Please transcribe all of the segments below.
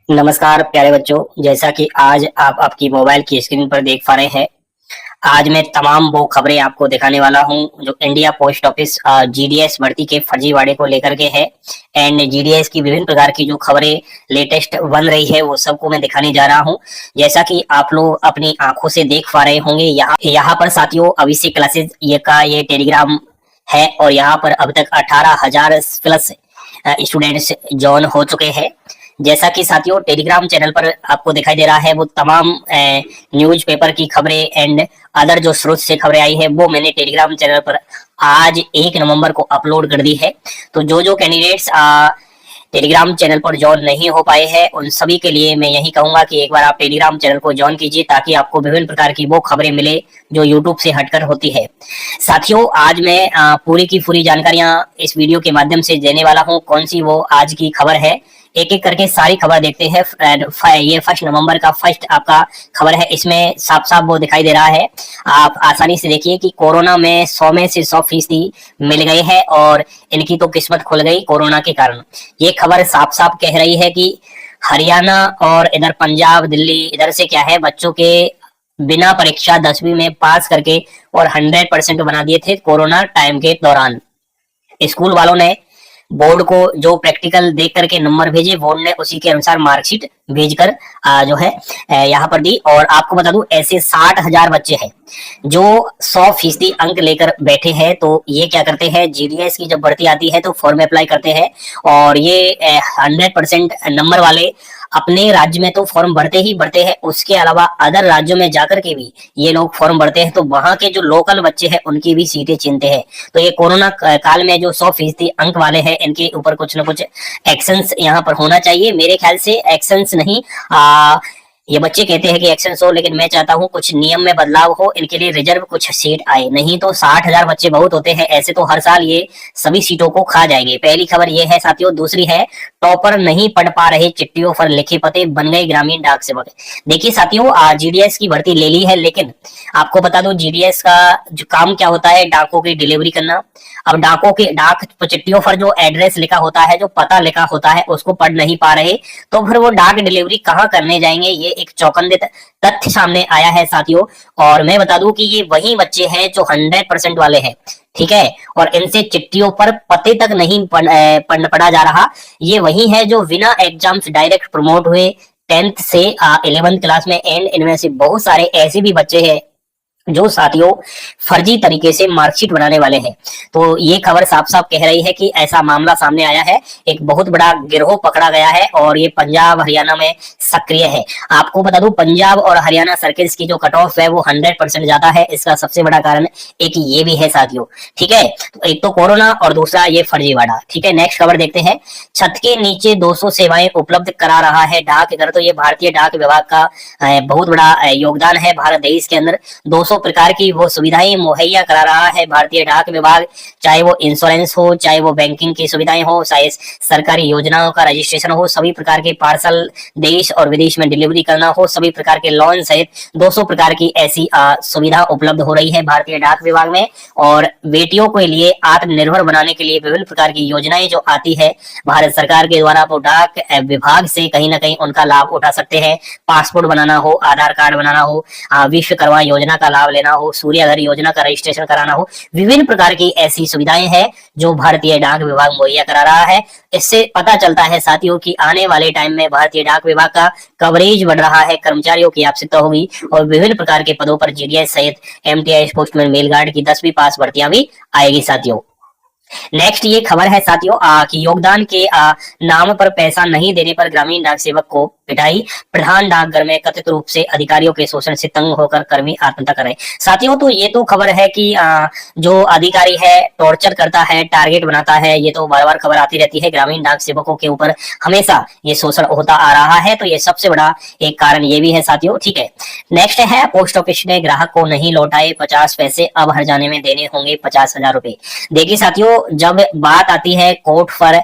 नमस्कार प्यारे बच्चों। जैसा कि आज आप आपकी मोबाइल की स्क्रीन पर देख पा रहे हैं, आज मैं तमाम वो खबरें आपको दिखाने वाला हूं जो इंडिया पोस्ट ऑफिस जीडीएस भर्ती के फर्जीवाड़े को लेकर के है। एंड जीडीएस की विभिन्न प्रकार की जो खबरें लेटेस्ट बन रही है वो सबको मैं दिखाने जा रहा हूं। जैसा कि आप लोग अपनी आंखों से देख पा रहे होंगे, यहाँ पर साथियों अभिषेक क्लासेस ये टेलीग्राम है और यहाँ पर अब तक 18,000 प्लस स्टूडेंट्स ज्वाइन हो चुके हैं। जैसा कि साथियों टेलीग्राम चैनल पर आपको दिखाई दे रहा है वो तमाम न्यूज पेपर की खबरें एंड अदर जो स्रोत से खबरें आई है वो मैंने टेलीग्राम चैनल पर आज 1 नवंबर को अपलोड कर दी है। तो जो कैंडिडेट्स टेलीग्राम चैनल पर ज्वाइन नहीं हो पाए हैं उन सभी के लिए मैं यही कहूंगा कि एक बार आप टेलीग्राम चैनल को ज्वाइन कीजिए ताकि आपको विभिन्न प्रकार की वो खबरें मिले जो यूट्यूब से हटकर होती है। साथियों आज मैं पूरी की पूरी जानकारियां इस वीडियो के माध्यम से देने वाला हूं। कौन सी वो आज की खबर है, एक एक करके सारी खबर देखते हैं। ये 1 नवंबर का फर्स्ट आपका खबर है, इसमें साफ साफ वो दिखाई दे रहा है। आप आसानी से देखिए कि कोरोना में 100 में से 100% मिल गए हैं और इनकी तो किस्मत खुल गई कोरोना के कारण। ये खबर साफ साफ कह रही है कि हरियाणा और इधर पंजाब दिल्ली इधर से क्या है, बच्चों के बिना परीक्षा 10वीं में पास करके और 100% बना दिए थे कोरोना टाइम के दौरान। स्कूल वालों ने बोर्ड को जो प्रैक्टिकल देख करके नंबर भेजे, बोर्ड ने उसी के अनुसार मार्कशीट भेजकर जो है यहाँ पर दी। और आपको बता दूं ऐसे 60,000 बच्चे हैं जो 100% अंक लेकर बैठे हैं। तो ये क्या करते हैं, जीडीएस की जब भर्ती आती है तो फॉर्म अप्लाई करते हैं और ये 100% नंबर वाले अपने राज्य में तो फॉर्म भरते ही भरते हैं, उसके अलावा अदर राज्यों में जाकर के भी ये लोग फॉर्म भरते हैं। तो वहां के जो लोकल बच्चे हैं उनकी भी सीटें छीनते हैं। तो ये कोरोना काल में जो 100% अंक वाले हैं इनके ऊपर कुछ ना कुछ एक्शंस यहाँ पर होना चाहिए। मेरे ख्याल से एक्शंस नहीं, ये बच्चे कहते हैं कि एक्शन हो, लेकिन मैं चाहता हूं कुछ नियम में बदलाव हो, इनके लिए रिजर्व कुछ सीट आए। नहीं तो 60,000 बच्चे बहुत होते हैं, ऐसे तो हर साल ये सभी सीटों को खा जाएंगे। पहली खबर ये है साथियों। दूसरी है टॉपर नहीं पढ़ पा रहे, चिट्ठियों पर लिखे पते बन गए ग्रामीण डाक सेवक। देखिए साथियों जीडीएस की भर्ती ले ली है, लेकिन आपको बता दो जीडीएस का जो काम क्या होता है, डाकों की डिलीवरी करना। अब डाक चिट्ठियों पर जो एड्रेस लिखा होता है, जो पता लिखा होता है, उसको पढ़ नहीं पा रहे तो फिर वो डाक डिलीवरी कहाँ करने जाएंगे, ये एक चौकन्ने तथ्य सामने आया है साथियों। और मैं बता दूं कि ये वही बच्चे हैं जो 100% वाले हैं, ठीक है, और इनसे चिट्ठियों पर पते तक नहीं पढ़ा जा रहा। ये वही है जो बिना एग्जाम्स डायरेक्ट प्रमोट हुए 10th से 11th क्लास में। एंड इनमें से बहुत सारे ऐसे भी बच्चे हैं जो साथियों फर्जी तरीके से मार्कशीट बनाने वाले हैं। तो ये खबर साफ साफ कह रही है कि ऐसा मामला सामने आया है, एक बहुत बड़ा गिरोह पकड़ा गया है और ये पंजाब हरियाणा में सक्रिय है। आपको बता दूं पंजाब और हरियाणा सर्किल्स की जो कट ऑफ है वो 100% ज्यादा है। इसका सबसे बड़ा कारण एक ये भी है साथियों, ठीक है। तो एक तो कोरोना और दूसरा ये फर्जीवाड़ा, ठीक है। नेक्स्ट खबर देखते हैं। छत के नीचे 200 सेवाएं उपलब्ध करा रहा है डाक घर। तो ये भारतीय डाक विभाग का बहुत बड़ा योगदान है। भारत देश के अंदर 200 प्रकार की वो सुविधाएं मुहैया करा रहा है भारतीय डाक विभाग, चाहे वो इंश्योरेंस हो, चाहे वो बैंकिंग की सुविधाएं हो, चाहे सरकारी योजनाओं का रजिस्ट्रेशन हो, सभी प्रकार के पार्सल देश और विदेश में डिलीवरी करना हो, सभी प्रकार के लोन सहित 200 प्रकार की ऐसी सुविधा उपलब्ध हो रही है भारतीय डाक विभाग में। और बेटियों के लिए आत्मनिर्भर बनाने के लिए विभिन्न प्रकार की योजनाएं जो आती है भारत सरकार के द्वारा, वो डाक विभाग से कहीं ना कहीं उनका लाभ उठा सकते हैं। पासपोर्ट बनाना हो, आधार कार्ड बनाना हो, विश्वकर्मा योजना का लाभ लेना हो, सूर्य घर योजना का रजिस्ट्रेशन कराना हो, विभिन्न प्रकार की ऐसी सुविधाएं हैं जो भारतीय डाक विभाग मुहैया करा रहा है। इससे पता चलता है साथियों कि आने वाले टाइम में भारतीय डाक विभाग का कवरेज बढ़ रहा है, कर्मचारियों की आवश्यकता होगी और विभिन्न प्रकार के पदों पर जीडीएस सहित एमटीआई पोस्टमैन मेलगार्ड की 10वीं पास भर्तियां भी आएगी साथियों। नेक्स्ट ये खबर है साथियों कि योगदान के नाम पर पैसा नहीं देने पर ग्रामीण डाक सेवक को पिटाई। प्रधान डाकघर में कथित रूप से अधिकारियों के शोषण से तंग होकर कर्मी आत्महत्या कर रहे। साथियों तो ये तो खबर है कि जो अधिकारी है टॉर्चर करता है, टारगेट बनाता है, ये तो बार बार खबर आती रहती है। ग्रामीण डाक सेवकों के ऊपर हमेशा ये शोषण होता आ रहा है, तो ये सबसे बड़ा एक कारण ये भी है साथियों, ठीक है। नेक्स्ट है पोस्ट ऑफिस ने ग्राहक को नहीं लौटाए 50 पैसे, अब हर जाने में देने होंगे 50,000 रुपए। देखिए साथियों जब बात आती है कोर्ट पर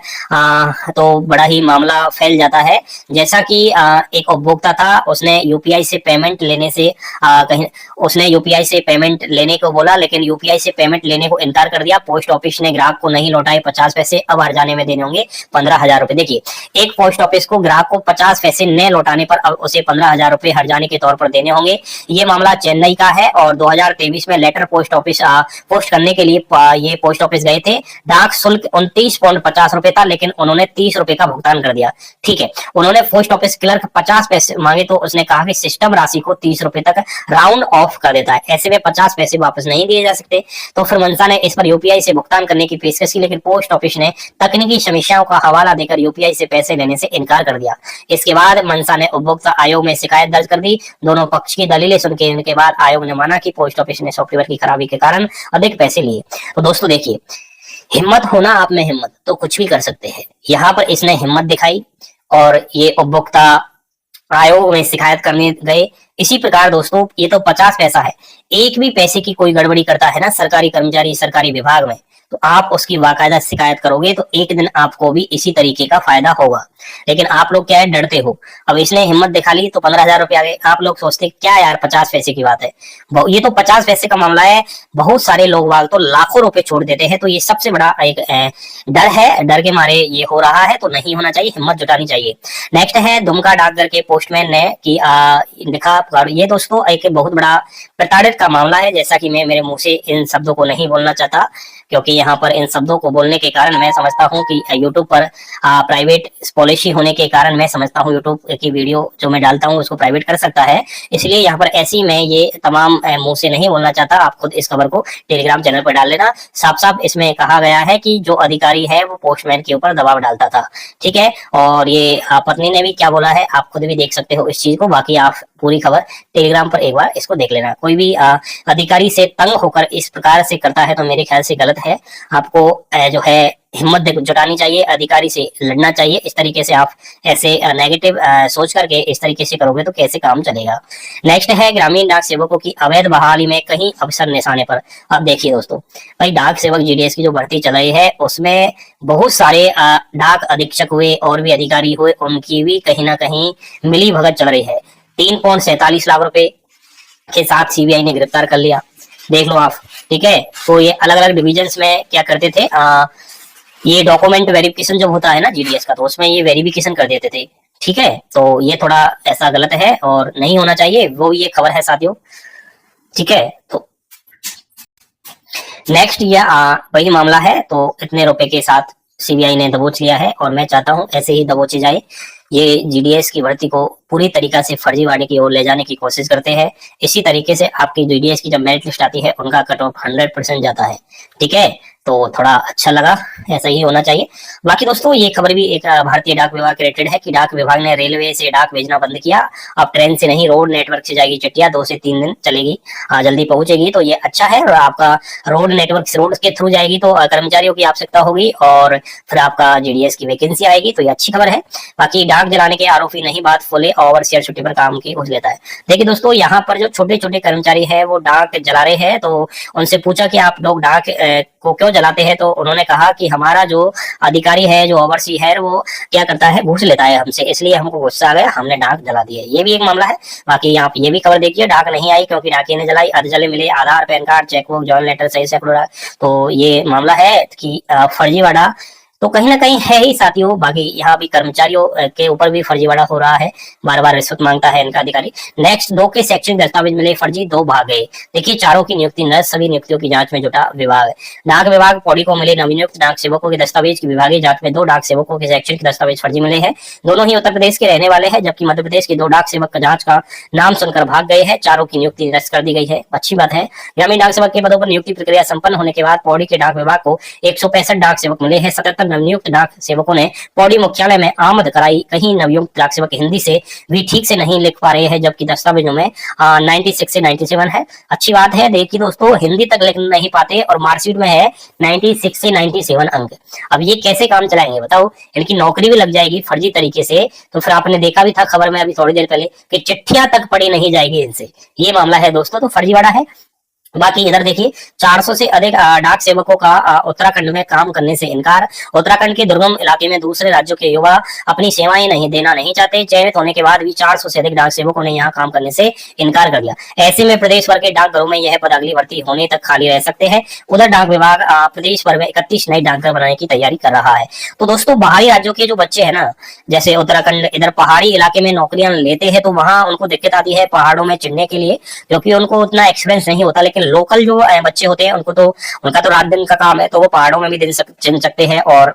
तो बड़ा ही मामला फैल जाता है। जैसा कि एक उपभोक्ता था, उसने यूपीआई से पेमेंट लेने से कहीं उसने यूपीआई से पेमेंट लेने को बोला, लेकिन यूपीआई से पेमेंट लेने को इनकार कर दिया। पोस्ट ऑफिस ने ग्राहक को नहीं लौटाए 50 पैसे, अब हर्जाने में देने होंगे 15,000 रुपए। देखिए, एक पोस्ट ऑफिस को ग्राहक को 50 पैसे न लौटाने पर अब उसे 15,000 रुपए हर्जाने के तौर पर देने होंगे। ये मामला चेन्नई का है और 2023 में लेटर पोस्ट ऑफिस पोस्ट करने के लिए ये पोस्ट ऑफिस गए थे। डाक शुल्क 29.50 रुपए था, लेकिन उन्होंने 30 रुपए का भुगतान कर दिया। ठीक है, उन्होंने पोस्ट ऑफिस क्लर्क 50 पैसे मांगे तो उसने कहा कि सिस्टम राशि को 30 रुपए तक राउंड ऑफ कर देता है, ऐसे में 50 पैसे वापस नहीं दिए जा सकते। तो फिर मनसा ने इस पर यूपीआई से भुगतान करने की पेशकश की, लेकिन पोस्ट ऑफिस ने तकनीकी समस्याओं का हवाला देकर यूपीआई से पैसे लेने से इनकार कर दिया। इसके बाद मनसा ने उपभोक्ता आयोग में शिकायत दर्ज कर दी। दोनों पक्ष की दलीलें सुनकर के बाद आयोग ने माना कि पोस्ट ऑफिस ने सॉफ्टवेयर की खराबी के कारण अधिक पैसे लिए। तो दोस्तों देखिए, हिम्मत होना आप में हिम्मत तो कुछ भी कर सकते हैं। यहाँ पर इसने हिम्मत दिखाई और ये उपभोक्ता आयोग में शिकायत करने गए। इसी प्रकार दोस्तों, ये तो 50 पैसा है, एक भी पैसे की कोई गड़बड़ी करता है ना सरकारी कर्मचारी सरकारी विभाग में, तो आप उसकी बाकायदा शिकायत करोगे तो एक दिन आपको भी इसी तरीके का फायदा होगा। लेकिन आप लोग क्या है, डरते हो। अब इसने हिम्मत दिखा ली तो 15,000 रुपए आ गए। आप लोग सोचते क्या यार 50 पैसे की बात है, ये तो 50 पैसे का मामला है। बहुत सारे लोग वाल तो लाखों रुपए छोड़ देते हैं। तो ये सबसे बड़ा एक डर है, डर के मारे ये हो रहा है, तो नहीं होना चाहिए, हिम्मत जुटानी चाहिए। नेक्स्ट है दुमका डाकघर के पोस्टमैन ने कि लिखा। ये दोस्तों एक बहुत बड़ा प्रताड़ित का मामला है। जैसा कि मैं मेरे मुंह से इन शब्दों को नहीं बोलना चाहता, क्योंकि यहाँ पर इन शब्दों को बोलने के कारण मैं समझता हूँ कि यूट्यूब पर प्राइवेट पॉलिसी होने के कारण मैं समझता हूँ यूट्यूब की वीडियो जो मैं डालता हूँ उसको प्राइवेट कर सकता है। इसलिए यहाँ पर ऐसी मैं ये तमाम मुंह से नहीं बोलना चाहता। आप खुद इस खबर को टेलीग्राम चैनल पर डाल लेना। साफ साफ इसमें कहा गया है कि जो अधिकारी है वो पोस्टमैन के ऊपर दबाव डालता था। ठीक है, और ये पत्नी ने भी क्या बोला है आप खुद भी देख सकते हो इस चीज को। बाकी आप पूरी खबर टेलीग्राम पर एक बार इसको देख लेना। कोई भी अधिकारी से तंग होकर इस प्रकार से करता है तो मेरे ख्याल से गलत है। आपको जो है हिम्मत जुटानी चाहिए, अधिकारी से लड़ना चाहिए। इस तरीके से आप ऐसे नेगेटिव सोच करके इस तरीके से करोगे तो कैसे काम चलेगा। नेक्स्ट है ग्रामीण डाक सेवकों की अवैध बहाली में कहीं अवसर निशाने पर। अब देखिए दोस्तों, भाई डाक सेवक जीडीएस की जो भर्ती चल रही है उसमें बहुत सारे डाक अधीक्षक हुए और भी अधिकारी हुए, उनकी भी कहीं ना कहीं मिली भगत चल रही है। 3.47 लाख रुपए के साथ सीबीआई ने गिरफ्तार कर लिया, देख लो आप। ठीक है, तो ये अलग अलग डिविजन्स में क्या करते थे, ये डॉक्यूमेंट वेरिफिकेशन जब होता है ना जीडीएस का, तो उसमें ये वेरिफिकेशन कर देते थे। ठीक है, तो ये थोड़ा ऐसा गलत है और नहीं होना चाहिए, वो ये खबर है साथियों। ठीक है, तो नेक्स्ट ये वही मामला है। तो इतने रुपए के साथ सीबीआई ने दबोच लिया है और मैं चाहता हूं ऐसे ही दबोचे जाए। ये जीडीएस की भर्ती को पूरी तरीका से फर्जीवाड़े की ओर ले जाने की कोशिश करते हैं। इसी तरीके से आपकी जीडीएस की जब मेरिट लिस्ट आती है उनका कट ऑफ 100% जाता है। ठीक है, तो थोड़ा अच्छा लगा, ऐसा ही होना चाहिए। बाकी दोस्तों ये खबर भी एक भारतीय डाक विभाग के रिलेटेड है कि डाक विभाग ने रेलवे से डाक भेजना बंद किया। अब ट्रेन से नहीं, रोड नेटवर्क से जाएगी चिट्ठियां, 2 से 3 दिन चलेगी, जल्दी पहुंचेगी। तो ये अच्छा है। और आपका रोड नेटवर्क से रोड के थ्रू जाएगी तो कर्मचारियों की आवश्यकता होगी और फिर आपका जीडीएस की वैकेंसी आएगी, तो ये अच्छी खबर है। बाकी डाक जलाने के आरोपी नहीं बात फूले और शेयर छुट्टी पर काम की घूस लेता है। देखिए दोस्तों, यहाँ पर जो छोटे छोटे कर्मचारी है वो डाक जला रहे हैं, तो उनसे पूछा कि आप लोग डाक को क्यों जलाते हैं, तो उन्होंने कहा कि हमारा जो अधिकारी है, जो ओवरसी है, वो क्या करता है, घूस लेता है हमसे, इसलिए हमको गुस्सा आ गया, हमने डाक जला दी है। ये भी एक मामला है। बाकी आप ये भी खबर देखिए, डाक नहीं आई क्योंकि डाकिये ने जलाई, अर्धजले मिले Aadhaar, PAN card, chequebook, joint letter सही से। तो ये मामला है कि फर्जीवाड़ा तो कहीं ना कहीं है ही साथियों। बाकी यहाँ भी कर्मचारियों के ऊपर भी फर्जीवाड़ा हो रहा है, बार बार रिश्वत मांगता है इनका अधिकारी। नेक्स्ट, 2 के शैक्षणिक दस्तावेज मिले फर्जी, 2 भाग गए। देखिए, चारों की नियुक्ति न, सभी नियुक्तियों की जांच में जुटा विभाग। डाक विभाग पौड़ी को मिले नवनियुक्त डाक सेवकों के दस्तावेज की विभागीय जांच में 2 डाक सेवकों के शैक्षणिक दस्तावेज फर्जी मिले हैं। दोनों ही उत्तर प्रदेश के रहने वाले हैं, जबकि मध्य प्रदेश के 2 डाक सेवक का जांच का नाम सुनकर भाग गए हैं। चारों की नियुक्ति रद्द कर दी गई है, अच्छी बात है। ग्रामीण डाक सेवक के पदों पर नियुक्ति प्रक्रिया संपन्न होने के बाद पौड़ी के डाक विभाग को 165 डाक सेवक मिले हैं। 77 नवनियुक्त डाक सेवकों ने पौड़ी मुख्यालय में आमद कराई। कहीं नवनियुक्त डाक सेवक हिंदी से भी ठीक से नहीं लिख पा रहे हैं, जबकि दस्तावेजों में 96 से 97 है। अच्छी बात है। देखिए दोस्तों, हिंदी तक लिख नहीं पाते और मार्कशीट में है 96 से 97 अंक। अब ये कैसे काम चलाएंगे बताओ, इनकी नौकरी भी लग जाएगी फर्जी तरीके से। तो फिर आपने देखा भी था खबर में अभी थोड़ी देर पहले कि चिट्ठियां तक पढ़ी नहीं जाएगी इनसे, ये मामला है दोस्तों। तो फर्जीवाड़ा है बाकी इधर देखिए 400 से अधिक डाक सेवकों का उत्तराखंड में काम करने से इनकार। उत्तराखंड के दुर्गम इलाके में दूसरे राज्यों के युवा अपनी सेवाएं नहीं देना नहीं चाहते। चयनित होने के बाद भी 400 से अधिक डाक सेवकों ने यहाँ काम करने से इनकार कर दिया। ऐसे में प्रदेश भर के डाकघरों में यह पद अगली भर्ती होने तक खाली रह सकते हैं। उधर डाक विभाग प्रदेश भर में 31 नए डाकघर बनाने की तैयारी कर रहा है। तो दोस्तों बाहरी राज्यों के जो बच्चे है ना, जैसे उत्तराखंड इधर पहाड़ी इलाके में नौकरियां लेते हैं तो वहां उनको दिक्कत आती है पहाड़ों में चढ़ने के लिए, क्योंकि उनको उतना एक्सपीरियंस नहीं होता। लेकिन लोकल जो बच्चे होते हैं उनको तो उनका तो रात दिन का काम है, तो वो पहाड़ों में भी चढ़ सकते हैं। और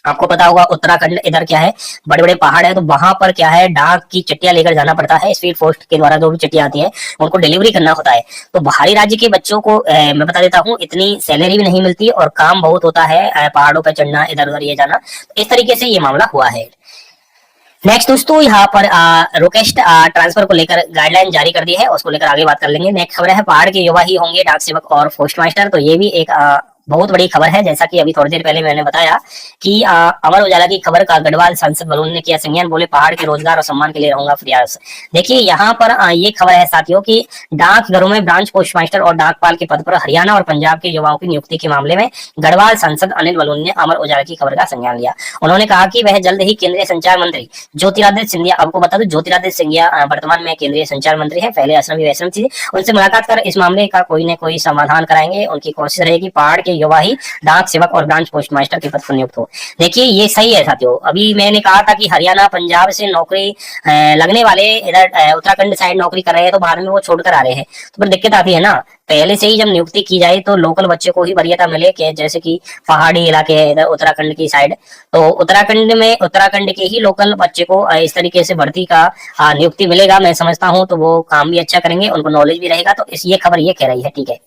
आपको पता होगा उत्तराखंड इधर क्या है, बड़े बड़े पहाड़ है, तो वहां पर क्या है डाक की चिट्ठियां लेकर जाना पड़ता है। स्पीड पोस्ट के द्वारा जो भी चिट्ठियां आती है उनको डिलीवरी करना होता है। तो बाहरी राज्य के बच्चों को मैं बता देता हूँ इतनी सैलरी भी नहीं मिलती और काम बहुत होता है, पहाड़ों पर चढ़ना, इधर उधर ये जाना। इस तरीके से ये मामला हुआ है। नेक्स्ट दोस्तों यहाँ पर रिक्वेस्ट ट्रांसफर को लेकर गाइडलाइन जारी कर दी है, उसको लेकर आगे बात कर लेंगे। नेक्स्ट खबर है पहाड़ के युवा ही होंगे डाक सेवक और पोस्ट मास्टर। तो ये भी एक बहुत बड़ी खबर है। जैसा कि अभी थोड़ी देर पहले मैंने बताया कि अमर उजाला की खबर का गढ़वाल सांसद बलून ने किया संज्ञान, बोले पहाड़ के रोजगार और सम्मान के लिए रहूंगा प्रयास। देखिए यहाँ पर ये खबर है साथियों कि डाकघरों में ब्रांच पोस्ट मास्टर और डाकपाल के पद पर हरियाणा और पंजाब के युवाओं की नियुक्ति के मामले में गढ़वाल सांसद अनिल बलून ने अमर उजाला की खबर का संज्ञान लिया। उन्होंने कहा कि वह जल्द ही केंद्रीय संचार मंत्री ज्योतिरादित्य सिंधिया, आपको बता दो ज्योतिरादित्य सिंधिया वर्तमान में केंद्रीय संचार मंत्री है, पहले असम वैष्णव थी, उनसे मुलाकात कर इस मामले का कोई न कोई समाधान कराएंगे। उनकी कोशिश रहेगी पहाड़ के युवा ही डाक सेवक और ब्रांच पोस्ट मास्टर के पद पर नियुक्त हो। देखिए ये सही है साथियों। अभी मैंने कहा था कि हरियाणा पंजाब से नौकरी लगने वाले इधर उत्तराखंड साइड नौकरी कर रहे हैं, तो बाद में वो छोड़कर आ रहे हैं, तो फिर दिक्कत आती है ना। पहले से ही जब नियुक्ति की जाए तो लोकल बच्चे को ही वरीयता मिले, कि जैसे कि पहाड़ी इलाके है इधर उत्तराखंड की साइड, तो उत्तराखंड के ही लोकल बच्चे को इस तरीके से भर्ती का नियुक्ति मिलेगा, मैं समझता हूँ। तो वो काम भी अच्छा करेंगे, उनको नॉलेज भी रहेगा। तो ये खबर ये कह रही है, ठीक है।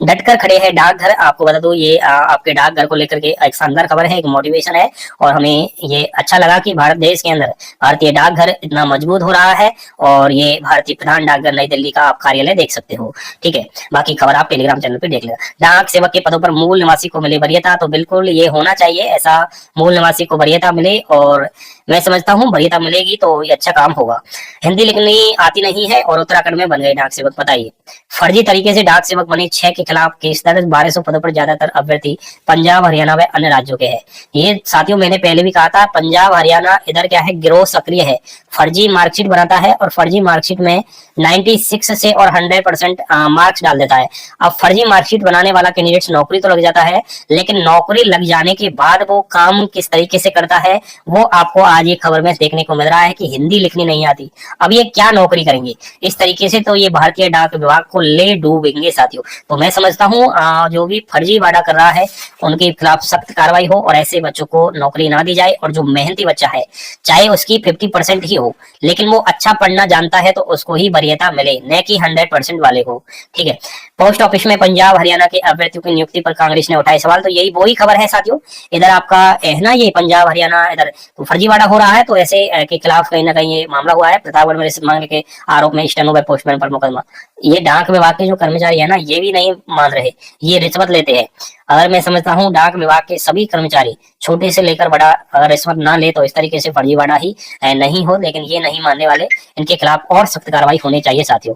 डटकर खड़े हैं डाकघर। आपको बता दो ये आपके डाकघर को लेकर के एक शानदार खबर है, एक मोटिवेशन है, और हमें ये अच्छा लगा कि भारत देश के अंदर भारतीय डाकघर इतना मजबूत हो रहा है। और ये भारतीय प्रधान डाकघर नई दिल्ली का आप कार्यालय देख सकते हो, ठीक है। बाकी खबर आप टेलीग्राम चैनल पे देख लेना। डाक सेवक के पदों पर मूल निवासी को मिले वरीयता, तो बिल्कुल ये होना चाहिए, ऐसा मूल निवासी को वरीयता मिले, और मैं समझता हूँ वरीयता मिलेगी तो ये अच्छा काम होगा। हिंदी लिखनी आती नहीं है और उत्तराखंड में बन गए डाक सेवक, बताइए। फर्जी तरीके से डाक सेवक बने 6 के खिलाफ केस दर्ज, 1200 पदों पर ज्यादातर अभ्यर्थी पंजाब हरियाणा व अन्य राज्यों के हैं। ये साथियों मैंने पहले भी कहा था, पंजाब हरियाणा इधर क्या है, गिरोह सक्रिय है, फर्जी मार्कशीट बनाता है और फर्जी मार्कशीट में 96 से और 100% मार्क्स डाल देता है। अब फर्जी मार्कशीट बनाने वाला कैंडिडेट नौकरी तो लग जाता है, लेकिन नौकरी लग जाने के बाद वो काम किस तरीके से करता है वो आपको आज ये खबर में देखने को मिल रहा है कि हिंदी लिखनी नहीं आती, अब ये क्या नौकरी करेंगे इस तरीके से। तो ये भारतीय डाक विभाग को ले डूबेंगे साथियों। तो मैं समझता हूँ जो भी फर्जी वादा कर रहा है उनके खिलाफ सख्त कार्रवाई हो और ऐसे बच्चों को नौकरी ना दी जाए। और जो मेहनती बच्चा है, चाहे उसकी 50% ही हो, लेकिन वो अच्छा पढ़ना जानता है, तो उसको ही वरीयता मिले, न कि 100% वाले को, ठीक है। पोस्ट ऑफिस में पंजाब हरियाणा के अभ्यर्थियों की नियुक्ति पर कांग्रेस ने उठाए सवाल, तो यही वही खबर है साथियों। इधर आपका है ना, ये पंजाब हरियाणा इधर तो फर्जीवाड़ा हो रहा है, तो ऐसे के खिलाफ कहीं ना कहीं ये मामला हुआ है। प्रतापगढ़ में रिश्वत मांगने के आरोप में स्टेनो व पोस्टमैन पर मुकदमा। ये डाक विभाग के जो कर्मचारी है ना, ये भी नहीं मान रहे, ये रिश्वत लेते हैं। अगर मैं समझता हूँ डाक विभाग के सभी कर्मचारी छोटे से लेकर बड़ा अगर रिश्वत ना ले तो इस तरीके से फर्जीवाड़ा ही नहीं हो, लेकिन ये नहीं मानने वाले, इनके खिलाफ और सख्त कार्रवाई होनी चाहिए साथियों,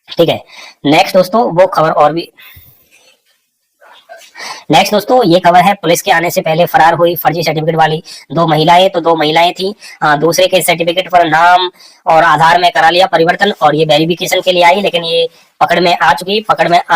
ठीक है। नेक्स्ट दोस्तों वो खबर और भी नेक्स्ट दोस्तों ये खबर है, पुलिस के आने से पहले फरार हुई फर्जी सर्टिफिकेट वाली 2 महिलाएं। तो 2 महिलाएं थी, दूसरे के सर्टिफिकेट पर नाम और आधार में करा लिया परिवर्तन, और ये वेरिफिकेशन के लिए आई, लेकिन ये पकड़ में आ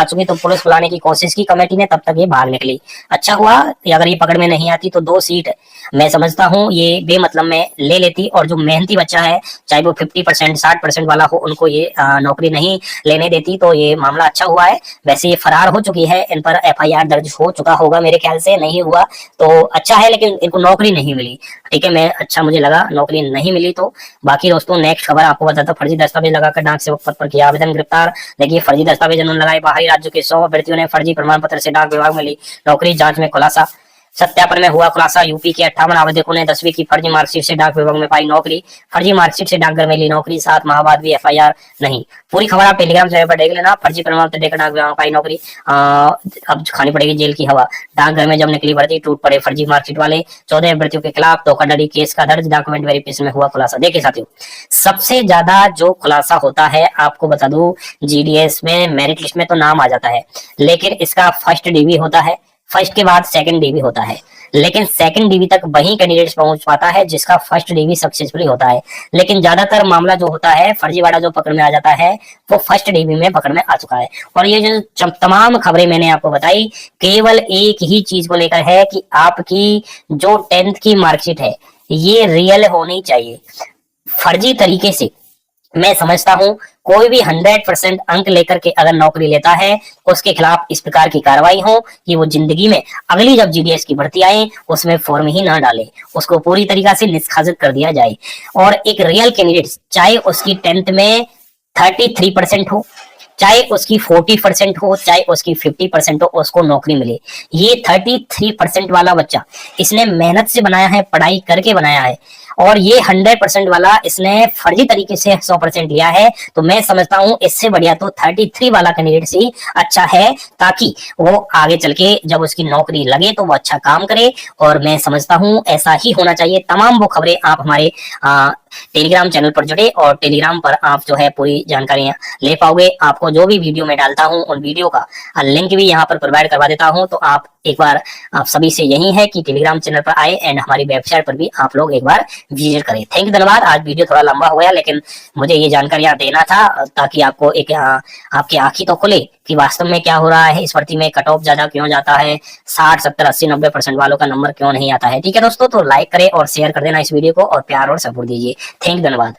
चुकी तो पुलिस बुलाने की कोशिश की कमेटी ने, तब तक ये भाग निकली। अच्छा हुआ अगर ये पकड़ में नहीं आती तो 2 सीट मैं समझता हूँ ये बेमतलब में ले लेती, और जो मेहनती बच्चा है चाहे वो 50% 60% वाला हो, उनको ये नौकरी नहीं लेने देती। तो ये मामला अच्छा हुआ है। वैसे ये फरार हो चुकी है, इन पर FIR दर्ज हो चुका होगा मेरे ख्याल से, नहीं हुआ तो अच्छा है, लेकिन इनको नौकरी नहीं मिली, ठीक है। मैं अच्छा मुझे लगा नौकरी नहीं मिली। तो बाकी दोस्तों नेक्स्ट खबर आपको बताता, फर्जी दस्तावेज लगाकर डाक सेवक पद पर किया आवेदन, गिरफ्तार। देखिए फर्जी दस्तावेज उन्होंने लगाए, बाहरी राज्यों के 100 अभ्यर्थियों ने फर्जी प्रमाण पत्र से डाक विभाग में ली नौकरी, जांच में खुलासा। सत्यापन में हुआ खुलासा, यूपी के 58 आवेदकों ने 10वीं की फर्जी मार्कशीट से डाक विभाग में पाई नौकरी। फर्जी मार्कशीट से डाकघर में ली नौकरी, 7 माह बाद भी एफआईआर नहीं। पूरी खबर आप टेलीग्राम चैनल पर देख लेना। फर्जी प्रमाण पत्र देकर डाक विभाग में पाई नौकरी, अब खानी पड़ेगी जेल की हवा। डाकघर में जब निकली भर्ती, टूट पड़े फर्जी मार्कशीट वाले। 14 अभ्यर्थियों के खिलाफ धोखाधड़ी केस का दर्ज, डॉक्यूमेंट वेरिफिकेशन में हुआ खुलासा। देखिए साथियों, सबसे ज्यादा जो खुलासा होता है, आपको बता दूं, जीडीएस में मेरिट लिस्ट में तो नाम आ जाता है, लेकिन इसका फर्स्ट डीवी होता है, फर्स्ट के बाद सेकंड डीवी होता है, लेकिन सेकंड डीवी तक वही कैंडिडेट्स पहुंच पाता है जिसका फर्स्ट डीवी सक्सेसफुली होता है। लेकिन ज्यादातर मामला जो होता है, फर्जीवाड़ा जो पकड़ में आ जाता है, वो फर्स्ट डीवी में पकड़ में आ चुका है। और ये जो तमाम खबरें मैंने आपको बताई, केवल एक ही चीज को लेकर है कि आपकी जो 10th की मार्कशीट है, ये रियल होनी चाहिए। फर्जी तरीके से, मैं समझता हूं, कोई भी 100% अंक लेकर के अगर नौकरी लेता है, उसके खिलाफ इस प्रकार की कार्रवाई हो कि वो जिंदगी में अगली जब जीडीएस की भर्ती आए, उसमें फॉर्म ही ना डाले, उसको पूरी तरीका से निष्कासित कर दिया जाए। और एक रियल कैंडिडेट, चाहे उसकी 10th में 33% हो, चाहे उसकी 40% हो, चाहे उसकी 50% हो, उसको नौकरी मिले। ये 33% वाला बच्चा, इसने मेहनत से बनाया है, पढ़ाई करके बनाया है, और ये 100% वाला इसने फर्जी तरीके से 100% लिया है। तो मैं समझता हूं इससे बढ़िया तो 33 वाला कैंडिडेट ही अच्छा है, ताकि वो आगे चल के जब उसकी नौकरी लगे तो वो अच्छा काम करे। और मैं समझता हूं ऐसा ही होना चाहिए। तमाम वो खबरें आप हमारे टेलीग्राम चैनल पर जुड़े, और टेलीग्राम पर आप जो है पूरी जानकारियां ले पाओगे। आपको जो भी वीडियो मैं डालता हूं, उन वीडियो का लिंक भी यहाँ पर प्रोवाइड करवा देता हूं। तो आप एक बार, आप सभी से यही है कि टेलीग्राम चैनल पर आए एंड हमारी वेबसाइट पर भी आप लोग एक बार विजिट करें। थैंक यू, धन्यवाद। आज वीडियो थोड़ा लंबा हो गया, लेकिन मुझे ये जानकारियां देना था ताकि आपको एक आपकी आंखें तो खुले कि वास्तव में क्या हो रहा है, इस भर्ती में कट ऑफ ज्यादा क्यों जाता है, 60, 70, 80, 90% वालों का नंबर क्यों नहीं आता है। ठीक है दोस्तों, तो लाइक करें और शेयर कर देना इस वीडियो को, और प्यार और सपोर्ट दीजिए। थैंक यू, धन्यवाद।